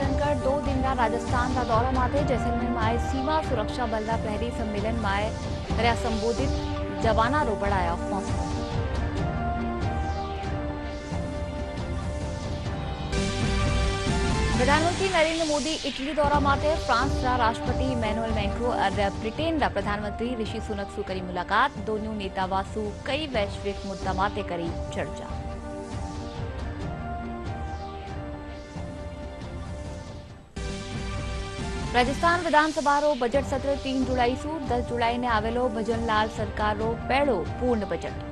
धनखड़ 2 दिन राजस्थान का दौरा माथे जैसलमेर में सीमा सुरक्षा बल प्रहरी सम्मेलन में संबोधित जवाना रो बढ़ाया हौसलो। प्रधानमंत्री नरेंद्र मोदी इटली दौरा माथे फ्रांस राष्ट्रपति इमैनुअल मैक्रो और ब्रिटेन प्रधानमंत्री ऋषि सुनक सु करी मुलाकात। दोनों नेता वासु कई वैश्विक मुद्दा माते करी चर्चा। राजस्थान विधानसभा रो बजट सत्र 3 जुलाई सु 10 जुलाई ने आवेलो भजनलाल सरकार रो पहलो पूर्ण बजट।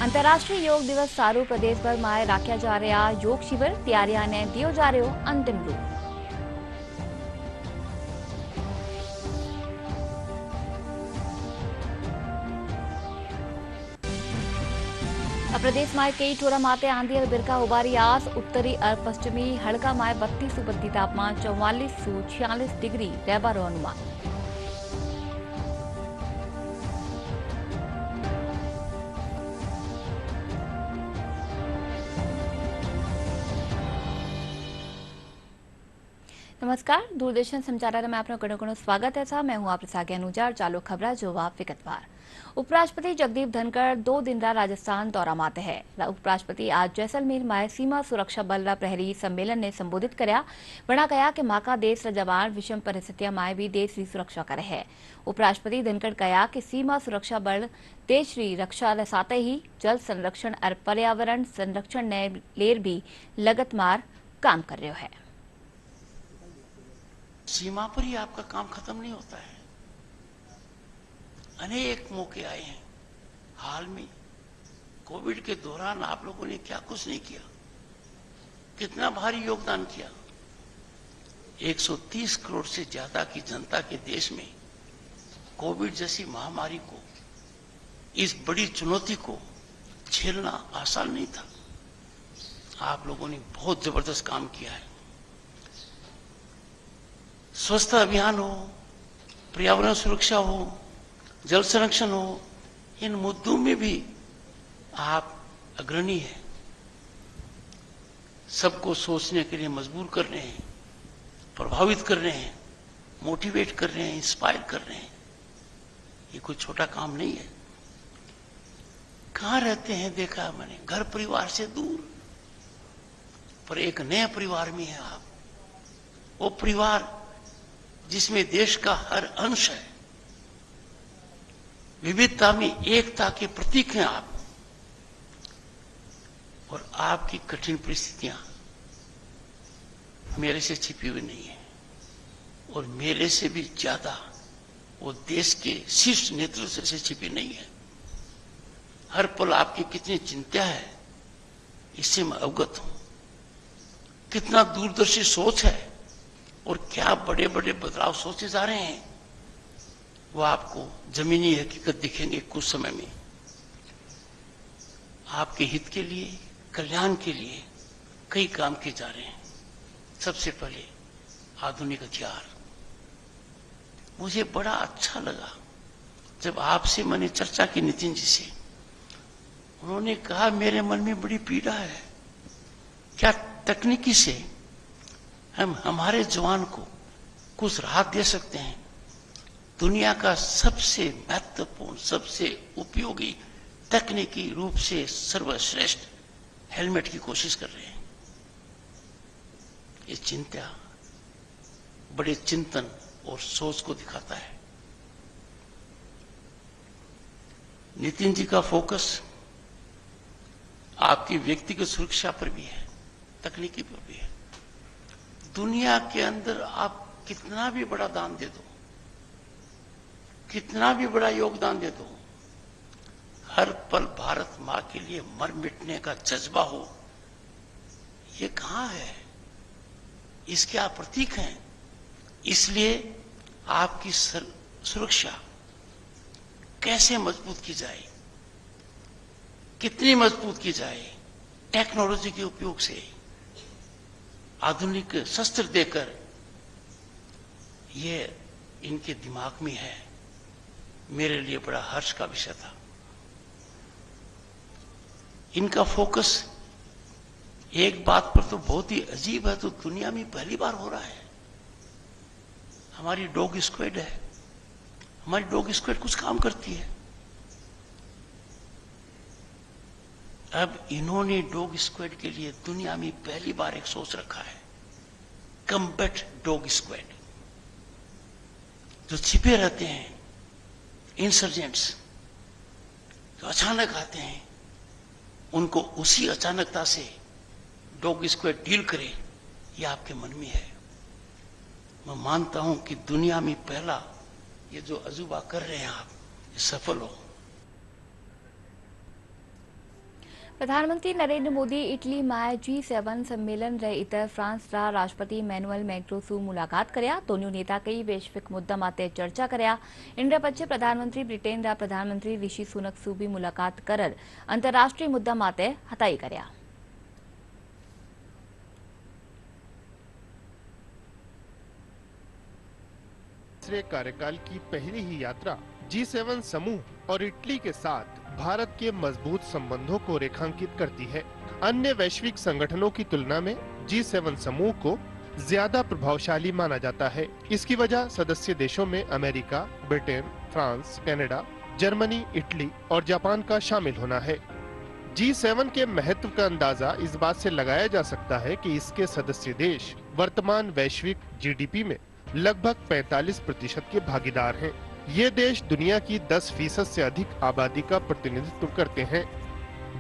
अंतर्राष्ट्रीय योग दिवस सारू प्रदेश भर में राख्या जा रहा योग शिविर तैयारियां ने दियो जा रहा अंतिम रूप। प्रदेश में कई ठोरा माते आंधी और बिरका उबारी आस। उत्तरी और पश्चिमी हड़का में 32 सु 32 तापमान 44 सु 46 डिग्री रहबा रो अनुमान। नमस्कार, दूरदर्शन समाचार में आपनो घणो घणो स्वागत है। मैं हूं आप सागे अनुजार। चालू खबरा जोवा विगतवार। उपराष्ट्रपति जगदीप धनखड़ 2 दिन राजस्थान दौरा माते है। उपराष्ट्रपति आज जैसलमेर में सीमा सुरक्षा बल प्रहरी सम्मेलन ने संबोधित करया। वणा कहा कि माका देश जवान विषम परिस्थितियों में भी देश की सुरक्षा करे है। उपराष्ट्रपति धनखड़ कहा कि सीमा सुरक्षा बल देश की रक्षा साथ ही जल संरक्षण और पर्यावरण संरक्षण ने लेर भी लगतमार काम कर रहे है। सीमा पर ही आपका काम खत्म नहीं होता है। अनेक मौके आए हैं। हाल में कोविड के दौरान आप लोगों ने क्या कुछ नहीं किया, कितना भारी योगदान किया। 130 करोड़ से ज्यादा की जनता के देश में कोविड जैसी महामारी को, इस बड़ी चुनौती को झेलना आसान नहीं था। आप लोगों ने बहुत जबरदस्त काम किया है। स्वच्छता अभियान हो, पर्यावरण सुरक्षा हो, जल संरक्षण हो, इन मुद्दों में भी आप अग्रणी हैं। सबको सोचने के लिए मजबूर कर रहे हैं, प्रभावित कर रहे हैं, मोटिवेट कर रहे हैं, इंस्पायर कर रहे हैं। ये कोई छोटा काम नहीं है। कहां रहते हैं देखा मैंने, घर परिवार से दूर, पर एक नए परिवार में है आप। वो परिवार जिसमें देश का हर अंश है, विविधता में एकता के प्रतीक हैं आप। और आपकी कठिन परिस्थितियां मेरे से छिपी हुई नहीं है, और मेरे से भी ज्यादा वो देश के शीर्ष नेतृत्व से छिपी नहीं है। हर पल आपकी कितनी चिंता है, इससे मैं अवगत हूं। कितना दूरदर्शी सोच है और क्या बड़े बड़े बदलाव सोचे जा रहे हैं, वो आपको जमीनी हकीकत दिखेंगे कुछ समय में। आपके हित के लिए, कल्याण के लिए कई काम किए जा रहे हैं। सबसे पहले आधुनिक हथियार। मुझे बड़ा अच्छा लगा जब आपसे मैंने चर्चा की नितिन जी से। उन्होंने कहा मेरे मन में बड़ी पीड़ा है, क्या तकनीकी से हम हमारे जवान को कुछ राहत दे सकते हैं। दुनिया का सबसे महत्वपूर्ण, सबसे उपयोगी, तकनीकी रूप से सर्वश्रेष्ठ हेलमेट की कोशिश कर रहे हैं। ये चिंता बड़े चिंतन और सोच को दिखाता है। नितिन जी का फोकस आपकी व्यक्तिगत सुरक्षा पर भी है, तकनीकी पर भी है। दुनिया के अंदर आप कितना भी बड़ा दान दे दो, कितना भी बड़ा योगदान दे दो, हर पल भारत मां के लिए मर मिटने का जज्बा हो, ये कहां है? इसके आप प्रतीक हैं। इसलिए आपकी सुरक्षा कैसे मजबूत की जाए, कितनी मजबूत की जाए, टेक्नोलॉजी के उपयोग से, आधुनिक शस्त्र देकर, ये इनके दिमाग में है। मेरे लिए बड़ा हर्ष का विषय था। इनका फोकस एक बात पर तो बहुत ही अजीब है, तो दुनिया में पहली बार हो रहा है। हमारी डॉग स्क्वाड है, हमारी डॉग स्क्वाड कुछ काम करती है। अब इन्होंने डॉग स्क्वाड के लिए दुनिया में पहली बार एक सोच रखा है, कम्बैट डॉग स्क्वाड। जो छिपे रहते हैं इंसर्जेंट्स, जो अचानक आते हैं, उनको उसी अचानकता से डॉग स्क्वाड डील करे, ये आपके मन में है। मैं मानता हूं कि दुनिया में पहला ये जो अजूबा कर रहे हैं आप, ये सफल हो। प्रधानमंत्री नरेंद्र मोदी इटली में G7 सम्मेलन रे इतर फ्रांस रा राष्ट्रपति मैनुअल मैक्रों सु मुलाकात कर्या। दोनों नेता कई वैश्विक मुद्दा माते चर्चा कर्या। इन पछे प्रधानमंत्री ब्रिटेन रा प्रधानमंत्री ऋषि सुनक सु भी मुलाकात कर अंतर्राष्ट्रीय मुद्दा माते हताई कर्या। तीसरे कार्यकाल की पहली ही यात्रा G7 समूह और इटली के साथ भारत के मजबूत संबंधों को रेखांकित करती है। अन्य वैश्विक संगठनों की तुलना में G7 समूह को ज्यादा प्रभावशाली माना जाता है। इसकी वजह सदस्य देशों में America, Britain, France, Canada, Germany, Italy और जापान का शामिल होना है। G7 के महत्व का अंदाजा इस बात से लगाया जा सकता है कि इसके सदस्य देश वर्तमान वैश्विक GDP में लगभग 45% के भागीदार हैं। ये देश दुनिया की 10% से अधिक आबादी का प्रतिनिधित्व करते हैं।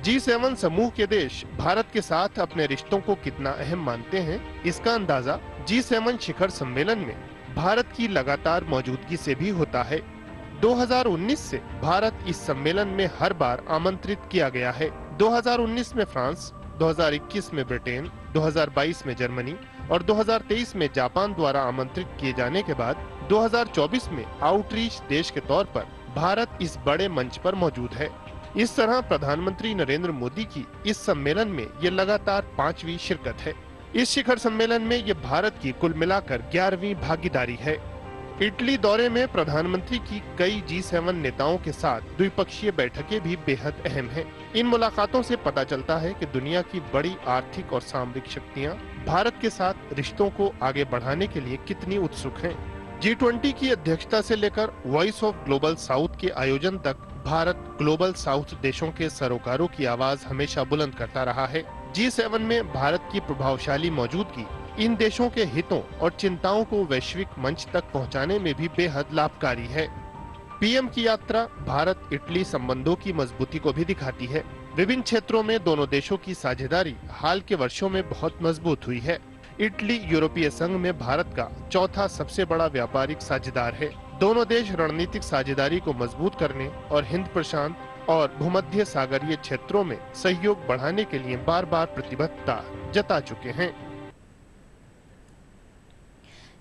G7 समूह के देश भारत के साथ अपने रिश्तों को कितना अहम मानते हैं, इसका अंदाजा G7 शिखर सम्मेलन में भारत की लगातार मौजूदगी से भी होता है। 2019 से भारत इस सम्मेलन में हर बार आमंत्रित किया गया है। 2019 में फ्रांस, 2021 में ब्रिटेन, 2022 में जर्मनी और 2023 में जापान द्वारा आमंत्रित किए जाने के बाद 2024 में आउटरीच देश के तौर पर भारत इस बड़े मंच पर मौजूद है। इस तरह प्रधानमंत्री नरेंद्र मोदी की इस सम्मेलन में ये लगातार 5वीं शिरकत है। इस शिखर सम्मेलन में ये भारत की कुल मिलाकर 11वीं भागीदारी है। इटली दौरे में प्रधानमंत्री की कई G7 नेताओं के साथ द्विपक्षीय बैठकें भी बेहद अहम हैं। इन मुलाकातों से पता चलता है कि दुनिया की बड़ी आर्थिक और सामरिक शक्तियां भारत के साथ रिश्तों को आगे बढ़ाने के लिए कितनी उत्सुक हैं। G20 की अध्यक्षता से लेकर वॉइस ऑफ ग्लोबल साउथ के आयोजन तक भारत ग्लोबल साउथ देशों के सरोकारों की आवाज हमेशा बुलंद करता रहा है। G7 में भारत की प्रभावशाली मौजूदगी इन देशों के हितों और चिंताओं को वैश्विक मंच तक पहुंचाने में भी बेहद लाभकारी है। पीएम की यात्रा भारत इटली संबंधों की मजबूती को भी दिखाती है। विभिन्न क्षेत्रों में दोनों देशों की साझेदारी हाल के वर्षों में बहुत मजबूत हुई है। इटली यूरोपीय संघ में भारत का चौथा सबसे बड़ा व्यापारिक साझेदार है। दोनों देश रणनीतिक साझेदारी को मजबूत करने और हिंद प्रशांत और भूमध्य सागरीय क्षेत्रों में सहयोग बढ़ाने के लिए बार बार प्रतिबद्धता जता चुके हैं।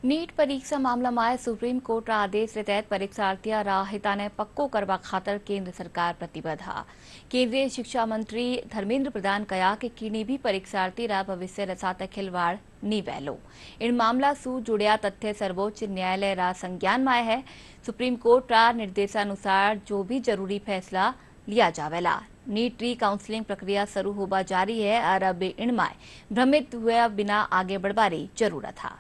नीट परीक्षा मामला में सुप्रीम कोर्ट आदेश के तहत परीक्षार्थी राहिता ने पक्को करवा खातर केंद्र सरकार प्रतिबद्ध है। केंद्रीय शिक्षा मंत्री धर्मेंद्र प्रधान कहा कि किन्हीं भी परीक्षार्थी रा भविष्य रा साथ खिलवाड़ नहीं वहलो। इन मामला सु जुड़िया तथ्य सर्वोच्च न्यायालय रा संज्ञान में है। सुप्रीम कोर्ट रा निर्देशानुसार जो भी जरूरी फैसला लिया जावेला। नीट री काउंसलिंग प्रक्रिया शुरू होगा जारी है और अब इनमें भ्रमित हुए बिना आगे बढ़वारी जरूरत है।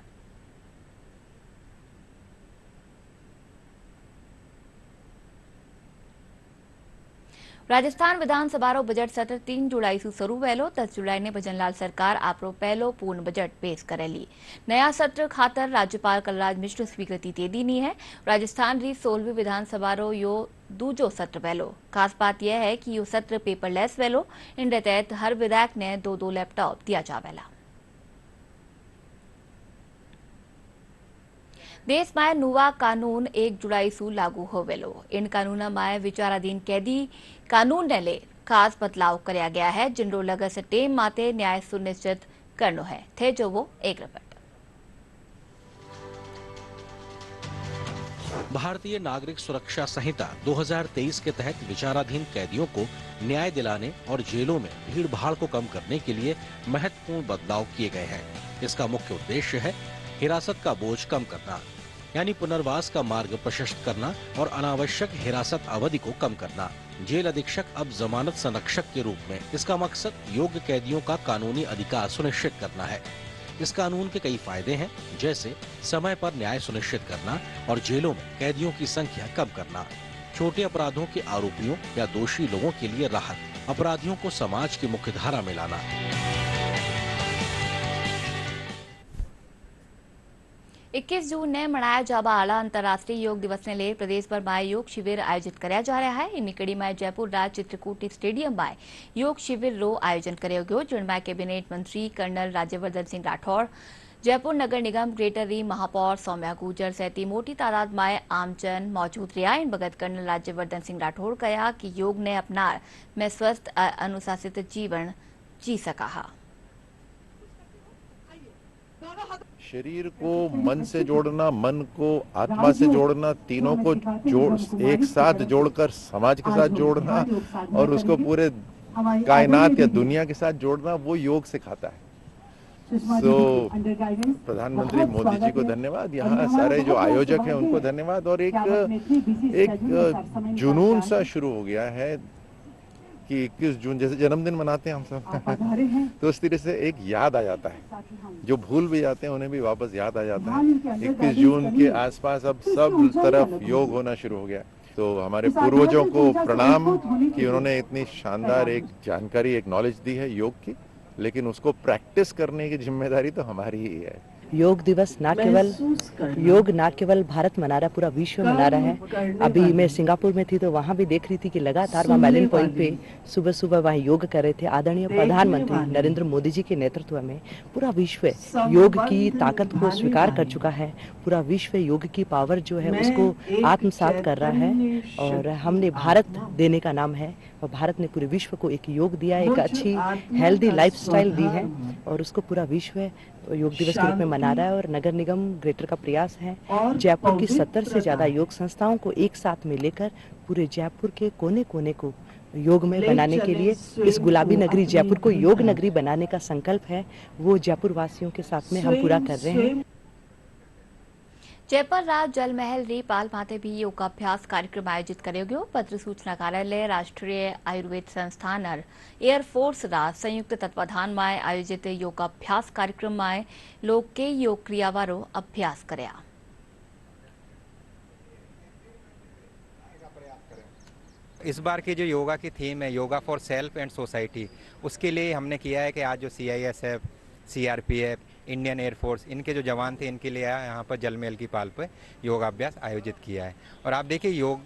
राजस्थान विधानसभा रो बजट सत्र 3 जुलाई से शुरू वेलो। 10 जुलाई ने भजनलाल सरकार आपरो पहलो पूर्ण बजट पेश करेली। नया सत्र खातर राज्यपाल कलराज मिश्र स्वीकृति दे दी है। राजस्थान री 16वीं विधानसभा रो यो दूजो सत्र वेलो। खास बात यह है कि यो सत्र पेपरलेस वेलो। इन तहत हर विधायक ने 2-2 लैपटॉप दिया जावेला। देश में नवा कानून 1 जुलाई से लागू होवेलो। इन कानून में विचाराधीन कैदी कानून ने ले खास बदलाव कराया गया है, जिनरो लगस टेम माते न्याय सुनिश्चित करनो है। थे जो वो एक रिपोर्ट। भारतीय नागरिक सुरक्षा संहिता 2023 के तहत विचाराधीन कैदियों को न्याय दिलाने और जेलों में भीड़ भाड़ को कम करने के लिए महत्वपूर्ण बदलाव किए गए हैं। इसका मुख्य उद्देश्य है हिरासत का बोझ कम करना। यानी पुनर्वास का मार्ग प्रशस्त करना और अनावश्यक हिरासत अवधि को कम करना। जेल अधीक्षक अब जमानत संरक्षक के रूप में। इसका मकसद योग्य कैदियों का कानूनी अधिकार सुनिश्चित करना है। इस कानून के कई फायदे हैं, जैसे समय पर न्याय सुनिश्चित करना और जेलों में कैदियों की संख्या कम करना, छोटे अपराधों के आरोपियों या दोषी लोगों के लिए राहत, अपराधियों को समाज की मुख्य धारा में लाना। 21 जून ने मनाया जाबा आला अंतर्राष्ट्रीय योग दिवस ने ले प्रदेश भर में योग शिविर आयोजित कराया जा रहा है। इन्हीं कड़ी में जयपुर राज चित्रकूट स्टेडियम में योग शिविर रो आयोजन करायो गयो, जिनमें कैबिनेट मंत्री कर्नल राज्यवर्धन सिंह राठौड़, जयपुर नगर निगम ग्रेटर री महापौर सौम्या गुर्जर सहित मोटी तादाद में आमजन मौजूद रहा। इन बगत कर्नल राज्यवर्धन सिंह राठौड़ कहा कि योग ने अपना में स्वस्थ अनुशासित जीवन जी सका। शरीर को मन से जोड़ना, मन को आत्मा से जोड़ना, तीनों को एक साथ जोड़कर समाज के साथ जोड़ना और उसको पूरे कायनात या दुनिया के साथ जोड़ना, वो योग सिखाता है। तो प्रधानमंत्री मोदी जी को धन्यवाद, यहाँ सारे जो आयोजक हैं उनको धन्यवाद। और एक जुनून सा शुरू हो गया है कि 21 जून जैसे जन्मदिन मनाते हैं हम सब तो उस तरह से एक याद आ जाता है, जो भूल भी जाते हैं उन्हें भी वापस याद आ जाता है। 21 जून के आसपास अब सब तरफ योग होना शुरू हो गया। तो हमारे पूर्वजों को प्रणाम कि उन्होंने इतनी शानदार एक जानकारी, एक नॉलेज दी है योग की, लेकिन उसको प्रैक्टिस करने की जिम्मेदारी तो हमारी ही है। योग दिवस ना केवल भारत मना रहा, पूरा विश्व मना रहा है। अभी मैं सिंगापुर में थी तो वहाँ भी देख रही थी कि लगातार वहाँ मेलिन पॉइंट पे सुबह सुबह वहाँ योग कर रहे थे। आदरणीय प्रधानमंत्री नरेंद्र मोदी जी के नेतृत्व में पूरा विश्व योग की ताकत को स्वीकार कर चुका है। पूरा विश्व योग की पावर जो है उसको आत्मसात कर रहा है और हमने भारत देने का नाम है और भारत ने पूरे विश्व को एक योग दिया, एक अच्छी हेल्दी लाइफस्टाइल दी है और उसको पूरा विश्व योग दिवस के रूप में मना रहा है। और नगर निगम ग्रेटर का प्रयास है जयपुर की 70 से ज्यादा योग संस्थाओं को एक साथ में लेकर पूरे जयपुर के कोने कोने को योग में बनाने के लिए, इस गुलाबी नगरी जयपुर को योग नगरी बनाने का संकल्प है, वो जयपुर वासियों के साथ में हम पूरा कर रहे हैं। जयपुर राज जल महल री पाल माथे भी योगाभ्यास कार्यक्रम आयोजित करो गयो। पत्र सूचना कार्यालय, राष्ट्रीय आयुर्वेद संस्थान और एयरफोर्स रा संयुक्त तत्वाधान में आयोजित योगाभ्यास कार्यक्रम में लोग के योग क्रिया वारो अभ्यास करया। इस बार की जो योगा की थीम है yoga for self and society, उसके लिए हमने किया है कि आज जो CISF, CRPF, इंडियन एयरफोर्स, इनके जो जवान थे इनके लिए यहाँ पर जल महल की पाल पर योगाभ्यास आयोजित किया है। और आप देखिए योग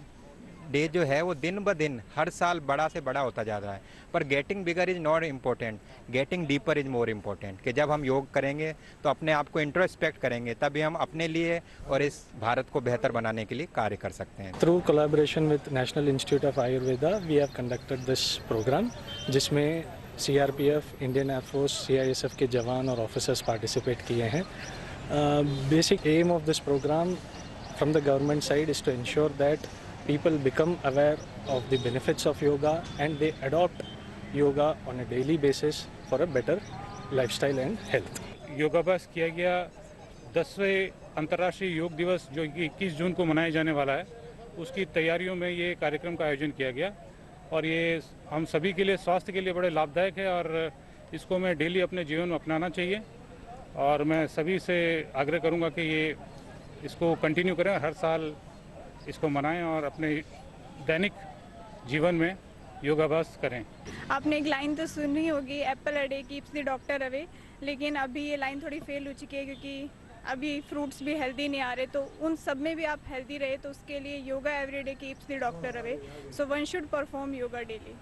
डे जो है वो दिन ब दिन हर साल बड़ा से बड़ा होता जा रहा है, पर getting bigger is not important, getting deeper is more important. कि जब हम योग करेंगे तो अपने आप को इंट्रोस्पेक्ट करेंगे, तभी हम अपने लिए और इस भारत को बेहतर बनाने के लिए कार्य कर सकते हैं। Through collaboration with national institute of Ayurveda we have conducted this programme, जिसमें CRPF, इंडियन एयरफोर्स, CISF के जवान और ऑफिसर्स पार्टिसिपेट किए हैं। Basic aim of this programme from the government side is to ensure that people become aware of the benefits of yoga and they adopt yoga on a daily basis for a better lifestyle and health. योगाभ्यास किया गया 10वें अंतर्राष्ट्रीय योग दिवस जो 21 जून को मनाया जाने वाला है, उसकी तैयारियों में ये कार्यक्रम का आयोजन किया गया और ये हम सभी के लिए स्वास्थ्य के लिए बड़े लाभदायक है और इसको मैं डेली अपने जीवन में अपनाना चाहिए। और मैं सभी से आग्रह करूंगा कि ये इसको कंटिन्यू करें, हर साल इसको मनाएं और अपने दैनिक जीवन में योगाभ्यास करें। आपने एक लाइन तो सुनी होगी, Apple a day keeps the doctor away, लेकिन अभी ये लाइन थोड़ी फेल हो चुकी है क्योंकि अभी फ्रूट्स भी हेल्दी नहीं आ रहे। तो उन सब में भी आप हेल्दी रहे तो उसके लिए yoga every day keeps the doctor away, so one should perform yoga daily.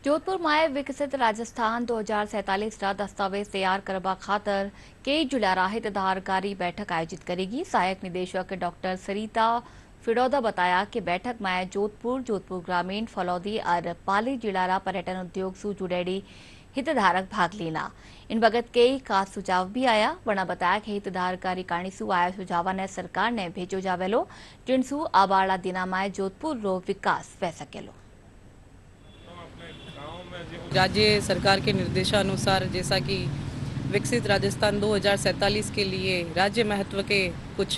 Jodhpur में विकसित राजस्थान 2047 का दस्तावेज तैयार करवा खातर कई जुलारा हितधारकारी बैठक आयोजित करेगी। सहायक निदेशक डॉक्टर सरिता फिडौदा बताया कि बैठक में जोधपुर ग्रामीण, फलौदी और पाली जिलारा पर्यटन उद्योग से जुड़ेड़ी हितधारक भाग लेना। इन बगत कई खास सुझाव भी आया। वरना बताया कि हितधारकारी करणी सु आया सुझाव ने सरकार ने भेजो जावेलो, जिनसु आबाड़ा दिना में जोधपुर रो विकास वह सकेलो। राज्य सरकार के निर्देशानुसार जैसा कि विकसित राजस्थान 2047 के लिए राज्य महत्व के कुछ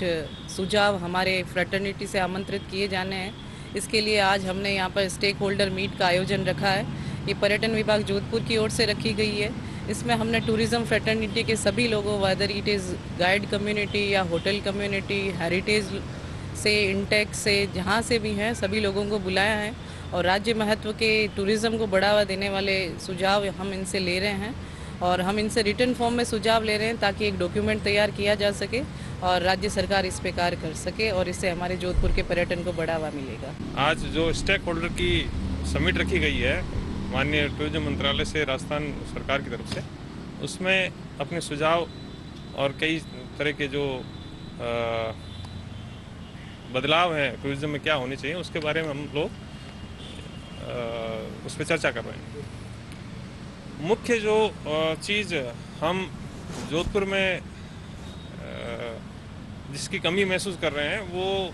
सुझाव हमारे फ्रेटर्निटी से आमंत्रित किए जाने हैं। इसके लिए आज हमने यहाँ पर स्टेक होल्डर मीट का आयोजन रखा है। ये पर्यटन विभाग जोधपुर की ओर से रखी गई है। इसमें हमने टूरिज्म फ्रेटर्निटी के सभी लोगों, whether it is guide community या होटल कम्युनिटी, हेरिटेज से, इंटेक से, जहाँ से भी हैं, सभी लोगों को बुलाया है और राज्य महत्व के टूरिज़्म को बढ़ावा देने वाले सुझाव हम इनसे ले रहे हैं और हम इनसे रिटर्न फॉर्म में सुझाव ले रहे हैं ताकि एक डॉक्यूमेंट तैयार किया जा सके और राज्य सरकार इस पे कार्य कर सके और इससे हमारे जोधपुर के पर्यटन को बढ़ावा मिलेगा। आज जो स्टेक होल्डर की समिट रखी गई है माननीय टूरिज्म मंत्रालय से, राजस्थान सरकार की तरफ से, उसमें अपने सुझाव और कई तरह के जो बदलाव हैं टूरिज्म में क्या होने चाहिए उसके बारे में हम लोग उस पर चर्चा कर रहे हैं। मुख्य जो चीज़ हम जोधपुर में जिसकी कमी महसूस कर रहे हैं वो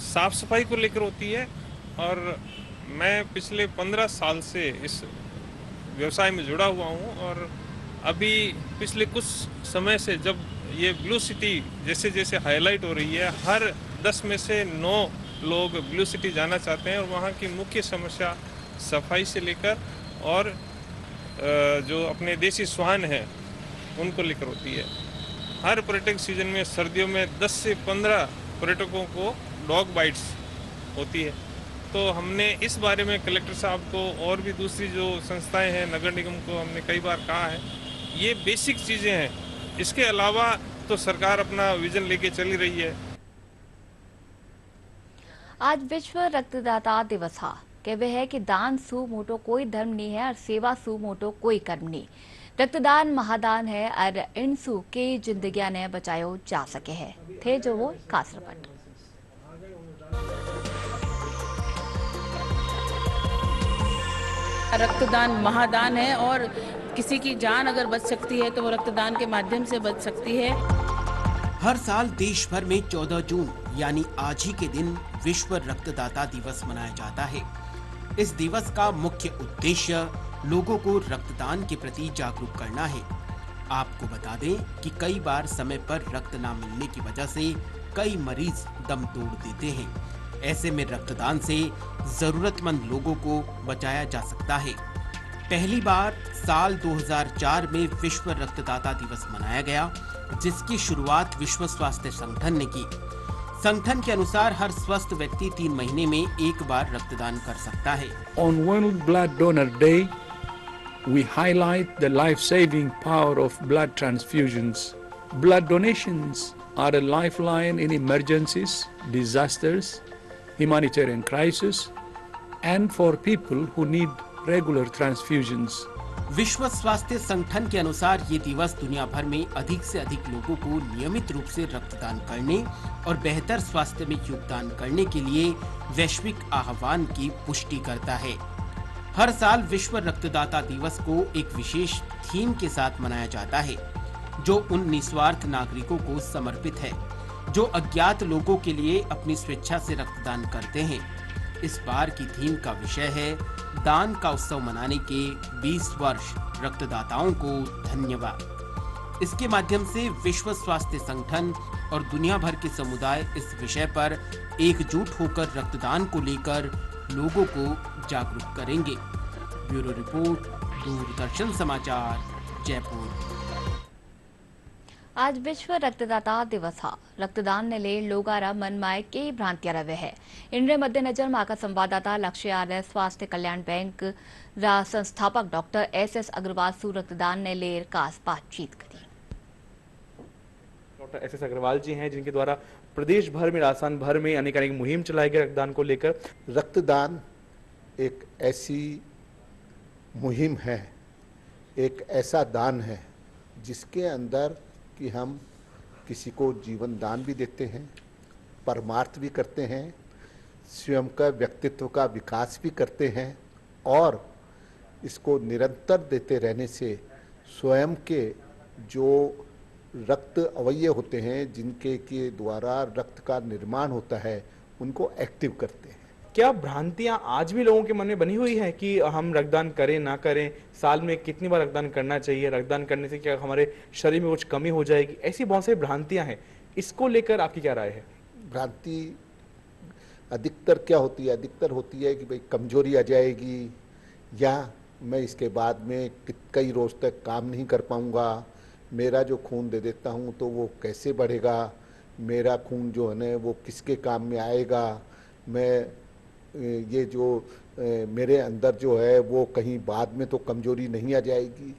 साफ सफाई को लेकर होती है और मैं पिछले 15 साल से इस व्यवसाय में जुड़ा हुआ हूँ और अभी पिछले कुछ समय से जब ये ब्लू सिटी जैसे जैसे हाईलाइट हो रही है, हर 10 में से 9 लोग ब्लू सिटी जाना चाहते हैं और वहाँ की मुख्य समस्या सफाई से लेकर और जो अपने देसी स्वान हैं उनको लेकर होती है। हर पर्यटक सीजन में सर्दियों में 10 से 15 पर्यटकों को डॉग बाइट्स होती है। तो हमने इस बारे में कलेक्टर साहब को और भी दूसरी जो संस्थाएं हैं, नगर निगम को हमने कई बार कहा है, ये बेसिक चीज़ें हैं। इसके अलावा तो सरकार अपना विजन लेके चली रही है। आज विश्व रक्तदाता दिवस है। कहवे है कि दान सु मोटो कोई धर्म नहीं है और सेवा सु मोटो कोई कर्म नहीं। रक्तदान महादान है और इनसु के जिंदगियां ने बचायो जा सके है। थे जो वो खास रिपोर्ट। रक्तदान महादान है और किसी की जान अगर बच सकती है तो वो रक्तदान के माध्यम से बच सकती है। हर साल देश भर में 14 जून यानी आज ही के दिन विश्व रक्तदाता दिवस मनाया जाता है। इस दिवस का मुख्य उद्देश्य लोगों को रक्तदान के प्रति जागरूक करना है। आपको बता दें कि कई बार समय पर रक्त न मिलने की वजह से कई मरीज दम तोड़ देते हैं। ऐसे में रक्तदान से जरूरतमंद लोगों को बचाया जा सकता है। पहली बार साल 2004 में विश्व रक्तदाता दिवस मनाया गया, जिसकी शुरुआत विश्व स्वास्थ्य संगठन ने की। संगठन के अनुसार हर स्वस्थ व्यक्ति 3 महीने में एक बार रक्तदान कर सकता है। On World Blood Donor Day, we highlight the life-saving power of blood transfusions. Blood donations are a lifeline in emergencies, disasters, humanitarian crisis, and for people who need regular transfusions. विश्व स्वास्थ्य संगठन के अनुसार ये दिवस दुनिया भर में अधिक से अधिक लोगों को नियमित रूप से रक्तदान करने और बेहतर स्वास्थ्य में योगदान करने के लिए वैश्विक आह्वान की पुष्टि करता है। हर साल विश्व रक्तदाता दिवस को एक विशेष थीम के साथ मनाया जाता है, जो उन निस्वार्थ नागरिकों को समर्पित है जो अज्ञात लोगों के लिए अपनी स्वेच्छा से रक्तदान करते हैं। इस बार की थीम का विषय है दान का उत्सव मनाने के 20 वर्ष, रक्तदाताओं को धन्यवाद। इसके माध्यम से विश्व स्वास्थ्य संगठन और दुनिया भर के समुदाय इस विषय पर एकजुट होकर रक्तदान को लेकर लोगों को जागरूक करेंगे। ब्यूरो रिपोर्ट, दूरदर्शन समाचार, जयपुर। आज विश्व रक्तदाता दिवस है। रक्तदान ने ले लोगारा मन माए कई भ्रांतियां रवे है। इनरे मद्देनजर मां का संवाददाता लक्ष्य आर्य स्वास्थ्य कल्याण बैंक रा संस्थापक डॉक्टर SS अग्रवाल सु रक्तदान ने लेर खास बातचीत करी। डॉक्टर SS अग्रवाल जी हैं, जिनके द्वारा प्रदेश भर में, राजस्थान भर में अनेक मुहिम चलाई गई रक्तदान को लेकर। रक्तदान एक ऐसी मुहिम है, एक ऐसा दान है जिसके अंदर कि हम किसी को जीवन दान भी देते हैं, परमार्थ भी करते हैं, स्वयं का व्यक्तित्व का विकास भी करते हैं और इसको निरंतर देते रहने से स्वयं के जो रक्त अवयव होते हैं, जिनके के द्वारा रक्त का निर्माण होता है, उनको एक्टिव करते हैं। क्या भ्रांतियां आज भी लोगों के मन में बनी हुई है कि हम रक्तदान करें ना करें, साल में कितनी बार रक्तदान करना चाहिए, रक्तदान करने से क्या हमारे शरीर में कुछ कमी हो जाएगी? ऐसी बहुत सारी भ्रांतियां हैं, इसको लेकर आपकी क्या राय है? भ्रांति अधिकतर क्या होती है? अधिकतर होती है कि भाई कमजोरी आ जाएगी, या मैं इसके बाद में कई रोज तक काम नहीं कर पाऊंगा, मेरा जो खून दे देता हूं तो वो कैसे बढ़ेगा, मेरा खून जो है ना वो किसके काम में आएगा, मैं ये जो मेरे अंदर जो है वो कहीं बाद में तो कमजोरी नहीं आ जाएगी।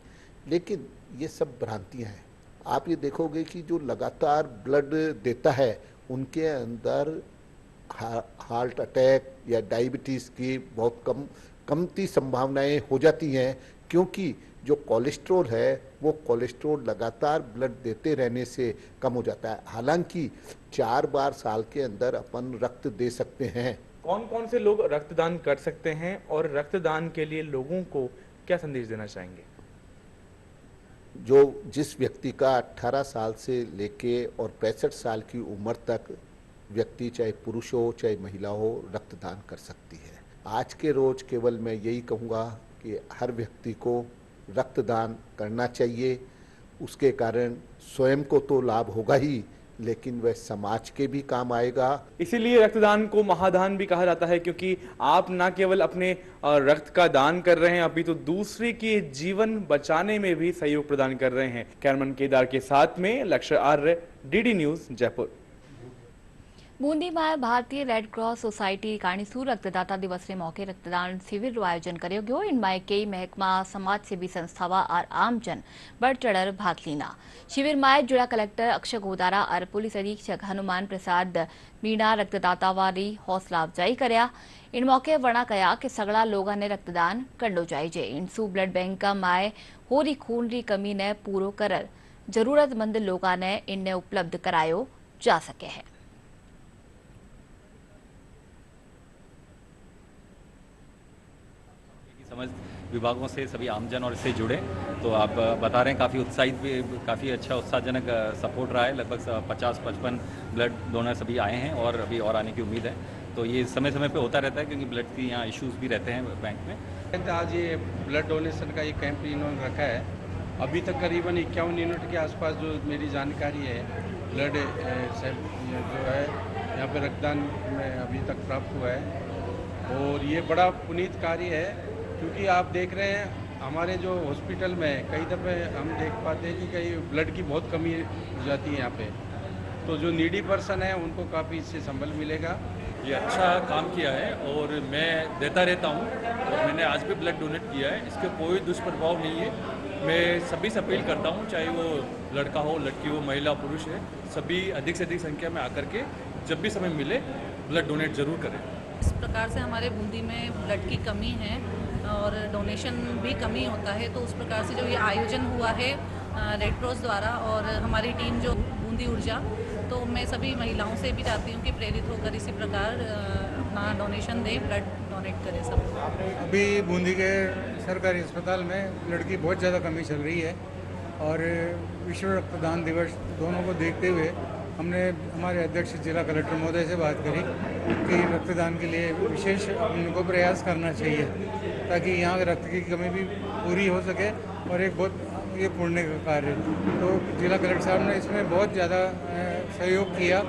लेकिन ये सब भ्रांतियां हैं। आप ये देखोगे कि जो लगातार ब्लड देता है उनके अंदर हार्ट अटैक या डायबिटीज़ की बहुत कमती संभावनाएं हो जाती हैं, क्योंकि जो कोलेस्ट्रॉल है वो कोलेस्ट्रॉल लगातार ब्लड देते रहने से कम हो जाता है। हालांकि 4 बार साल के अंदर अपन रक्त दे सकते हैं। कौन कौन से लोग रक्तदान कर सकते हैं और रक्तदान के लिए लोगों को क्या संदेश देना चाहेंगे? जो जिस व्यक्ति का 18 साल से लेके और 65 साल की उम्र तक व्यक्ति, चाहे पुरुष हो चाहे महिला हो, रक्तदान कर सकती है। आज के रोज केवल मैं यही कहूँगा कि हर व्यक्ति को रक्तदान करना चाहिए। उसके कारण स्वयं को तो लाभ होगा ही, लेकिन वह समाज के भी काम आएगा। इसीलिए रक्तदान को महादान भी कहा जाता है, क्योंकि आप न केवल अपने रक्त का दान कर रहे हैं, अभी तो दूसरे के जीवन बचाने में भी सहयोग प्रदान कर रहे हैं। कैमरामैन केदार के साथ में लक्ष्य आर्य, डीडी न्यूज, जयपुर। बूंदी में भारतीय रेड क्रॉस सोसायटी काणीसूर रक्तदाता दिवस ने मौके रक्तदान शिविर નું આયોજન કર્યો ગયો। इनमें कई महकमा, समाजसेवी संस्थावा और आमजन बढ़ चढ़ भाग लीना। शिविर में जिला कलेक्टर अक्षय गोदारा और पुलिस अधीक्षक हनुमान प्रसाद मीणा रक्तदाता वाली हौसला अफजाई कर्या। इन मौके वर्णा कया कि सगड़ा लोगों ने रक्तदान करनो चाहिए। इनसू ब्लड बैंक में होरी खून की कमी ने पूरो कर जरूरतमंद लोगों ने इनने उपलब्ध करायो जा सके है। समझ विभागों से सभी आमजन और इससे जुड़े, तो आप बता रहे हैं काफ़ी उत्साहित भी, काफ़ी अच्छा उत्साहजनक सपोर्ट रहा है। लगभग 50-55 ब्लड डोनर सभी आए हैं और अभी और आने की उम्मीद है। तो ये समय समय पे होता रहता है, क्योंकि ब्लड की यहाँ इश्यूज भी रहते हैं बैंक में। आज ये ब्लड डोनेशन का ये कैंप इन्होंने रखा है। अभी तक करीबन 51 यूनिट के आसपास जो मेरी जानकारी है ब्लड जो है यहाँ पे रक्तदान में अभी तक प्राप्त हुआ है। और ये बड़ा पुनीत कार्य है, क्योंकि आप देख रहे हैं हमारे जो हॉस्पिटल में कई दफ़े हम देख पाते हैं कि कई ब्लड की बहुत कमी हो जाती है यहाँ पे। तो जो नीडी पर्सन है उनको काफ़ी इससे संबल मिलेगा। ये अच्छा काम किया है और मैं देता रहता हूँ, और मैंने आज भी ब्लड डोनेट किया है। इसके कोई दुष्प्रभाव नहीं है। मैं सभी से अपील करता हूँ, चाहे वो लड़का हो, लड़की हो, महिला पुरुष है, सभी अधिक से अधिक संख्या में आकर के जब भी समय मिले ब्लड डोनेट जरूर करें। इस प्रकार से हमारे बूंदी में ब्लड की कमी है और डोनेशन भी कमी होता है, तो उस प्रकार से जो ये आयोजन हुआ है रेड क्रॉस द्वारा और हमारी टीम जो बूंदी ऊर्जा, तो मैं सभी महिलाओं से भी चाहती हूँ कि प्रेरित होकर इसी प्रकार अपना डोनेशन दें, ब्लड डोनेट करें सब। अभी बूंदी के सरकारी अस्पताल में ब्लड की बहुत ज़्यादा कमी चल रही है, और विश्व रक्तदान दिवस दोनों को देखते हुए हमने हमारे अध्यक्ष जिला कलेक्टर महोदय से बात करी कि रक्तदान के लिए विशेष उनको प्रयास करना चाहिए, ताकि यहाँ रक्त की कमी भी पूरी हो सके और एक बहुत ये पुण्य का कार्य। तो जिला कलेक्टर साहब ने इसमें बहुत ज़्यादा सहयोग किया।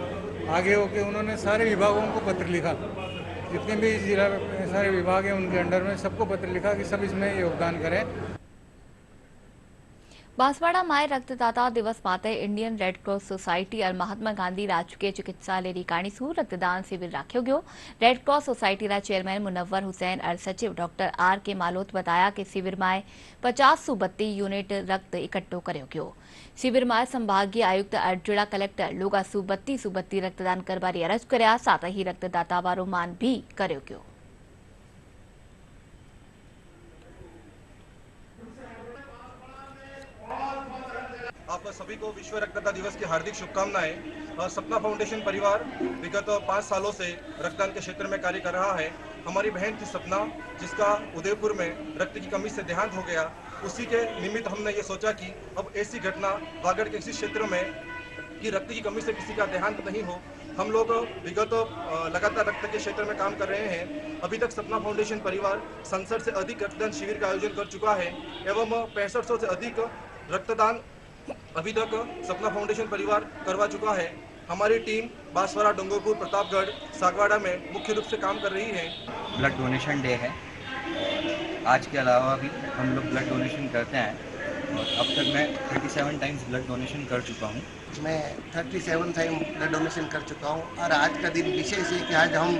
आगे होके उन्होंने सारे विभागों को पत्र लिखा, जितने भी जिला सारे विभाग हैं उनके अंडर में सबको पत्र लिखा कि सब इसमें योगदान करें। बांसवाड़ा में रक्तदाता दिवस माते इंडियन रेड क्रॉस सोसायटी और महात्मा गांधी राजकीय चिकित्सालय री काणीसूर रक्तदान शिविर राख्यो गयो। रेड क्रॉस सोसायटी रा चेयरमैन मुनव्वर हुसैन और सचिव डॉक्टर आर के मालोत बताया कि शिविर में 50-32 यूनिट रक्त इकट्ठो कर्यो गयो। शिविर में संभागीय आयुक्त और जिला कलेक्टर लोगा 32 रक्तदान करवारी अरज कर्या, साथ ही रक्तदाता वारो मान भी कर्यो गयो। आप सभी को विश्व रक्तदाता दिवस की हार्दिक शुभकामनाएं। सपना फाउंडेशन परिवार विगत 5 सालों से रक्तदान के क्षेत्र में कार्य कर रहा है। हमारी बहन थी सपना, जिसका उदयपुर में रक्त की कमी से देहांत हो गया। उसी के निमित्त हमने ये सोचा कि अब ऐसी घटना वागड़ के किसी क्षेत्र में कि रक्त की कमी से किसी का देहांत नहीं हो, हम लोग विगत लगातार रक्त के क्षेत्र में काम कर रहे हैं। अभी तक सपना फाउंडेशन परिवार 67 से अधिक रक्तदान शिविर का आयोजन कर चुका है एवं 6500 से अधिक रक्तदान अभी तक सपना फाउंडेशन परिवार करवा चुका है। हमारी टीम बांसवाड़ा, डोंगरपुर, प्रतापगढ़, सागवाड़ा में मुख्य रूप से काम कर रही है। ब्लड डोनेशन डे है, आज के अलावा भी हम लोग ब्लड डोनेशन करते हैं और अब तक मैं 37 टाइम्स ब्लड डोनेशन कर चुका हूँ। मैं 37 टाइम ब्लड डोनेशन कर चुका हूँ और आज का दिन विशेष है कि आज हम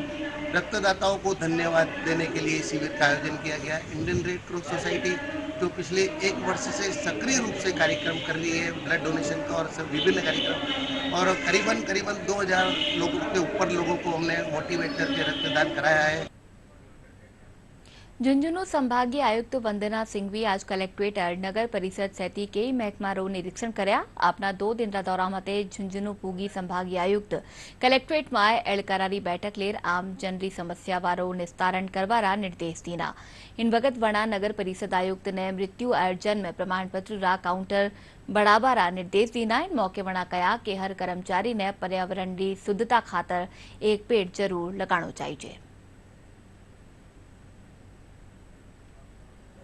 रक्तदाताओं को धन्यवाद देने के लिए शिविर का आयोजन किया गया। इंडियन रेड क्रॉस सोसाइटी जो पिछले 1 वर्ष से सक्रिय रूप से कार्यक्रम कर रही है ब्लड डोनेशन का और सब विभिन्न कार्यक्रम, और करीबन 2000 लोगों के ऊपर लोगों को हमने मोटिवेट करके रक्तदान कराया है। झुंझुनू संभागीय आयुक्त वंदना सिंघवी आज कलेक्ट्रेट नगर परिषद सैती के મહેકમારો નિરીક્ષણ કર્યા। આપના 2 દિનના દौरा માટે झुंझुनू પૂગી સંભાગીય આયુક્ત કલેક્ટ્રેટમાં એળકારારી બેઠક લેર આમ जनरी समस्यावारो निस्तारण करवारा निर्देश दीना। इन वक्त वणा नगर परिषद आयुक्त ने मृत्यु और जन्म प्रमाण पत्र रा काउंटर बढ़ावारा निर्देश दीना। इन मौके वणा कहा कि हर कर्मचारी ने पर्यावरण की शुद्धता खातर एक पेड़ जरूर लगाणो चाहिए।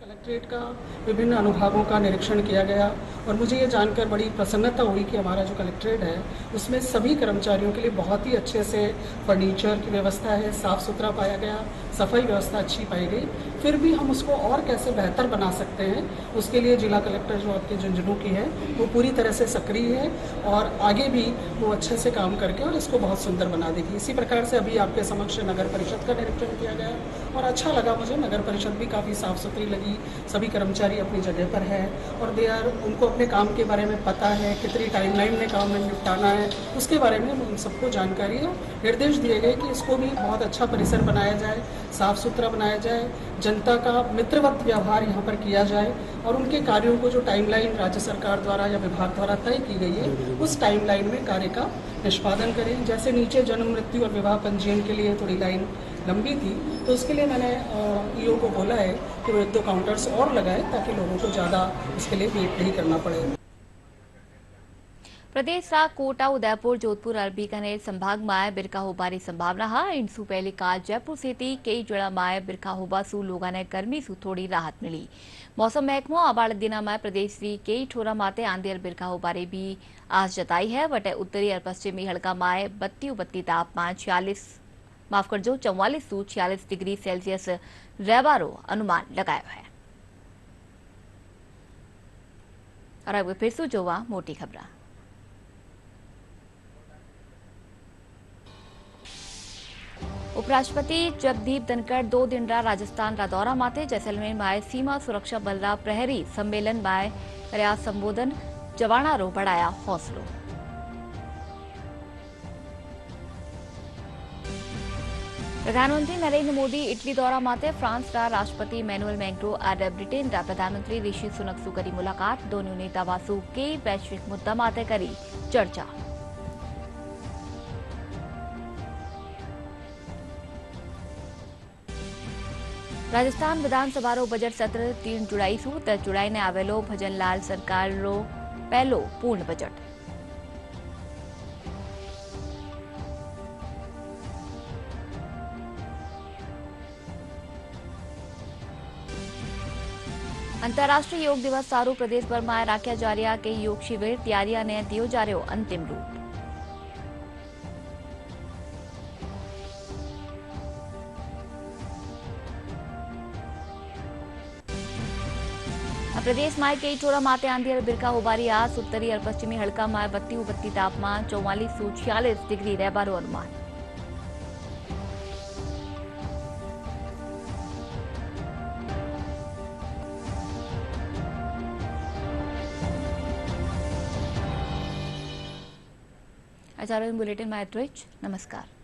कलेक्ट्रेट का विभिन्न अनुभागों का निरीक्षण किया गया और मुझे ये जानकर बड़ी प्रसन्नता हुई कि हमारा जो कलेक्ट्रेट है उसमें सभी कर्मचारियों के लिए बहुत ही अच्छे से फर्नीचर की व्यवस्था है, साफ़ सुथरा पाया गया, सफाई व्यवस्था अच्छी पाई गई। फिर भी हम उसको और कैसे बेहतर बना सकते हैं, उसके लिए जिला कलेक्टर जो आपके झुंझुनू की है वो पूरी तरह से सक्रिय है और आगे भी वो अच्छे से काम करके और इसको बहुत सुंदर बना देगी। इसी प्रकार से अभी आपके समक्ष नगर परिषद का निरीक्षण किया गया और अच्छा लगा मुझे। नगर परिषद भी काफ़ी साफ़ सुथरी लगी, सभी कर्मचारी अपनी जगह पर है और उनको अपने काम के बारे में पता है, कितनी टाइमलाइन में काम में निपटाना है उसके बारे में उन सबको जानकारी है। निर्देश दिए गए कि इसको भी बहुत अच्छा परिसर बनाया जाए, साफ़ सुथरा बनाया जाए, जनता का मित्रवत व्यवहार यहाँ पर किया जाए और उनके कार्यों को जो टाइमलाइन राज्य सरकार द्वारा या विभाग द्वारा तय की गई है उस टाइमलाइन में कार्य का निष्पादन करें। जैसे नीचे जन्म, मृत्यु और विवाह पंजीयन के लिए थोड़ी लाइन लंबी थी तो उसके लिए मैंने ईओ को बोला है कि वो 1-2 काउंटर्स और लगाए ताकि लोगों को ज़्यादा इसके लिए वेट नहीं करना पड़े। प्रदेश रा कोटा, उदयपुर, जोधपुर और बीकानेर संभाग में बिरका होबारी संभावना है। इनसू पहले का जयपुर सेती कई जड़ा में बिरका होबा सू लोगों ने गर्मी सू थोड़ी राहत मिली। मौसम महकमो आबाड़ दिना में प्रदेश की कई ठोरा माते आंधी और बिरका होबारी भी आज जताई है। वटे उत्तरी और पश्चिमी हड़का में 32 तापमान 44 सू 46 डिग्री सेल्सियस रहवारो अनुमान लगाया है। और अब फिर सू जोवा मोटी खबर। उपराष्ट्रपति जगदीप धनखड़ 2 दिन रा राजस्थान रा दौरा माथे जैसलमेर में सीमा सुरक्षा बल रा प्रहरी सम्मेलन में कर्या संबोधन। जवाना रो बढ़ाया हौसलो। प्रधानमंत्री नरेंद्र मोदी इटली दौरा माथे फ्रांस रा राष्ट्रपति इमैनुअल मैक्रों और ब्रिटेन रा प्रधानमंत्री ऋषि सुनक सू करी मुलाकात। दोनों नेता वासू कई वैश्विक मुद्दा माथे करी चर्चा। राजस्थान विधानसभा रो बजट सत्र 3 जुलाई सू 10 जुलाई ने आवेलो भजनलाल सरकार रो पहलो पूर्ण बजट। अंतर्राष्ट्रीय योग दिवस सारू प्रदेश भर में राख्या जा रहा कई योग शिविर। तैयारियां ने दियो जा रहा अंतिम रूप। प्रदेश में कई ठोरा माते आंधी और बिरका होबारी आज उत्तरी और पश्चिमी हड़का में 32 तापमान 44 सू 46 डिग्री रहबारो अनुमान। बुलेटिन में नमस्कार।